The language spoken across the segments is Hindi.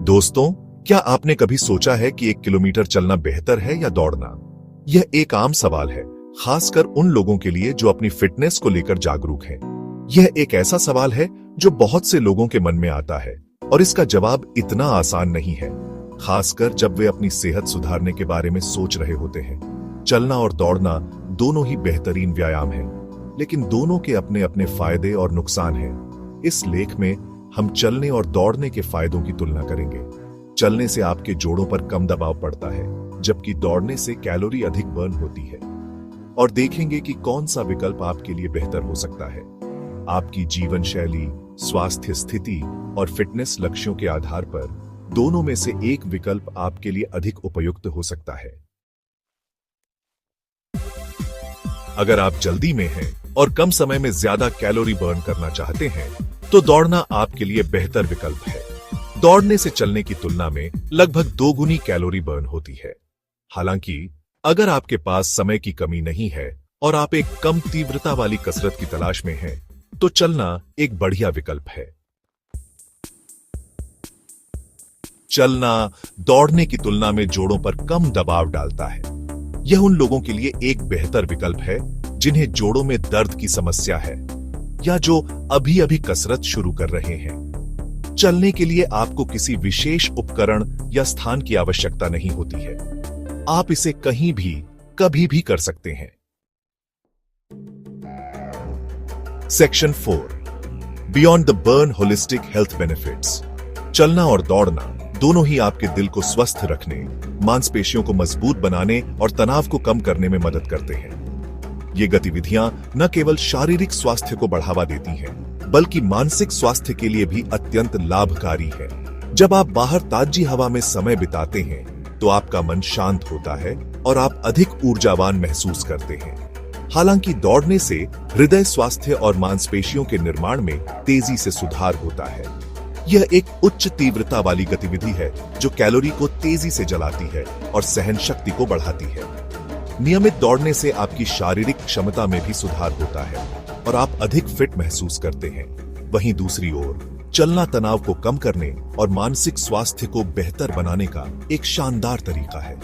दोस्तों, क्या आपने कभी सोचा है कि 1 किलोमीटर चलना बेहतर है या दौड़ना? यह एक आम सवाल है, खासकर उन लोगों के लिए जो अपनी फिटनेस को लेकर जागरूक हैं। यह एक ऐसा सवाल है जो बहुत से लोगों के मन में आता है और इसका जवाब इतना आसान नहीं है, खासकर जब वे अपनी सेहत सुधारने के बारे में सोच रहे होते हैं। चलना और दौड़ना दोनों ही बेहतरीन व्यायाम हैं, लेकिन दोनों के अपने अपने फायदे और नुकसान हैं। इस लेख में हम चलने और दौड़ने के फायदों की तुलना करेंगे। चलने से आपके जोड़ों पर कम दबाव पड़ता है, जबकि दौड़ने से कैलोरी अधिक बर्न होती है। और देखेंगे कि कौन सा विकल्प आपके लिए बेहतर हो सकता है। आपकी जीवन शैली, स्वास्थ्य स्थिति और फिटनेस लक्ष्यों के आधार पर दोनों में से एक विकल्प आपके लिए अधिक उपयुक्त हो सकता है। अगर आप जल्दी में हैं और कम समय में ज्यादा कैलोरी बर्न करना चाहते हैं, तो दौड़ना आपके लिए बेहतर विकल्प है। दौड़ने से चलने की तुलना में लगभग 2 गुनी कैलोरी बर्न होती है। हालांकि अगर आपके पास समय की कमी नहीं है और आप एक कम तीव्रता वाली कसरत की तलाश में हैं, तो चलना एक बढ़िया विकल्प है। चलना दौड़ने की तुलना में जोड़ों पर कम दबाव डालता है। यह उन लोगों के लिए एक बेहतर विकल्प है जिन्हें जोड़ों में दर्द की समस्या है या जो अभी अभी कसरत शुरू कर रहे हैं। चलने के लिए आपको किसी विशेष उपकरण या स्थान की आवश्यकता नहीं होती है। आप इसे कहीं भी कभी भी कर सकते हैं। Section 4, beyond the burn holistic health benefits. चलना और दौड़ना दोनों ही आपके दिल को स्वस्थ रखने, मांसपेशियों को मजबूत बनाने और तनाव को कम करने में मदद करते हैं। ये गतिविधियां न केवल शारीरिक स्वास्थ्य को बढ़ावा देती हैं, बल्कि मानसिक स्वास्थ्य के लिए भी अत्यंत लाभकारी है। जब आप बाहर ताजी हवा में समय बिताते हैं, तो आपका मन शांत होता है और आप अधिक ऊर्जावान महसूस करते हैं। हालांकि दौड़ने से हृदय स्वास्थ्य और मांसपेशियों के निर्माण में तेजी से सुधार होता है। यह एक उच्च तीव्रता वाली गतिविधि है जो कैलोरी को तेजी से जलाती है और सहन शक्ति को बढ़ाती है। नियमित दौड़ने से आपकी शारीरिक क्षमता में भी सुधार होता है और आप अधिक फिट महसूस करते हैं। वहीं दूसरी ओर चलना तनाव को कम करने और मानसिक स्वास्थ्य को बेहतर बनाने का एक शानदार तरीका है।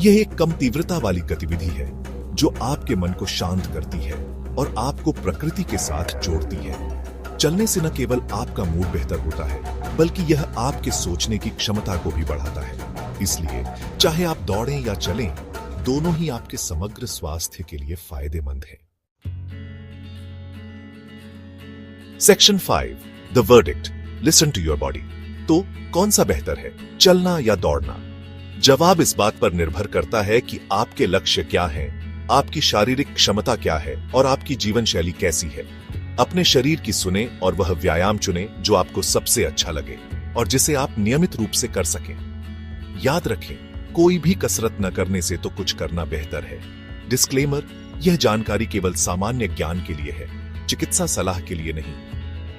यह एक कम तीव्रता वाली गतिविधि है जो आपके मन को शांत करती है और आपको प्रकृति के साथ जोड़ती है। चलने से न केवल आपका मूड बेहतर होता है, बल्कि यह आपके सोचने की क्षमता को भी बढ़ाता है। इसलिए चाहे आप दौड़ें या चलें, दोनों ही आपके समग्र स्वास्थ्य के लिए फायदेमंद हैं। Section 5, the verdict, listen to your body. तो कौन सा बेहतर है, चलना या दौड़ना? जवाब इस बात पर निर्भर करता है कि आपके लक्ष्य क्या हैं, आपकी शारीरिक क्षमता क्या है और आपकी जीवन शैली कैसी है। अपने शरीर की सुने और वह व्यायाम चुने जो आपको सबसे अच्छा लगे और जिसे आप नियमित रूप से कर सकें। याद रखें, कोई भी कसरत न करने से तो कुछ करना बेहतर है। डिस्क्लेमर, यह जानकारी केवल सामान्य ज्ञान के लिए है, चिकित्सा सलाह के लिए नहीं।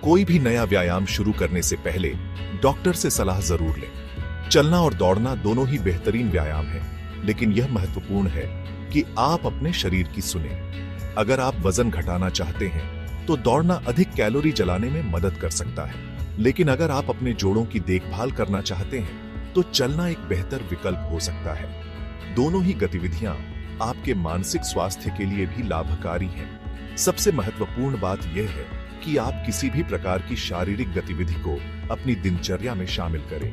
कोई भी नया व्यायाम शुरू करने से पहले डॉक्टर से सलाह जरूर लें। चलना और दौड़ना दोनों ही बेहतरीन व्यायाम हैं, लेकिन यह महत्वपूर्ण है कि आप अपने शरीर की सुने। अगर आप वजन घटाना चाहते हैं, तो दौड़ना अधिक कैलोरी जलाने में मदद कर सकता है, लेकिन अगर आप अपने जोड़ों की देखभाल करना चाहते हैं, तो चलना एक बेहतर विकल्प हो सकता है। दोनों ही गतिविधियां आपके मानसिक स्वास्थ्य के लिए भी लाभकारी हैं। सबसे महत्वपूर्ण बात यह है कि आप किसी भी प्रकार की शारीरिक गतिविधि को अपनी दिनचर्या में शामिल करें।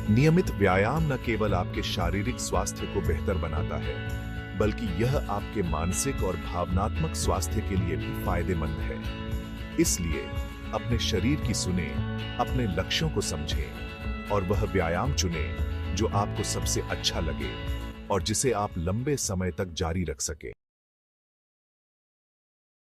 नियमित व्यायाम न केवल आपके शारीरिक स्वास्थ्य को बेहतर बनाता है, बल्कि यह आपके मानसिक और भावनात्मक स्वास्थ्य के लिए भी फायदेमंद है। इसलिए अपने शरीर की सुने, अपने लक्ष्यों को समझें और वह व्यायाम चुनें जो आपको सबसे अच्छा लगे और जिसे आप लंबे समय तक जारी रख सकें।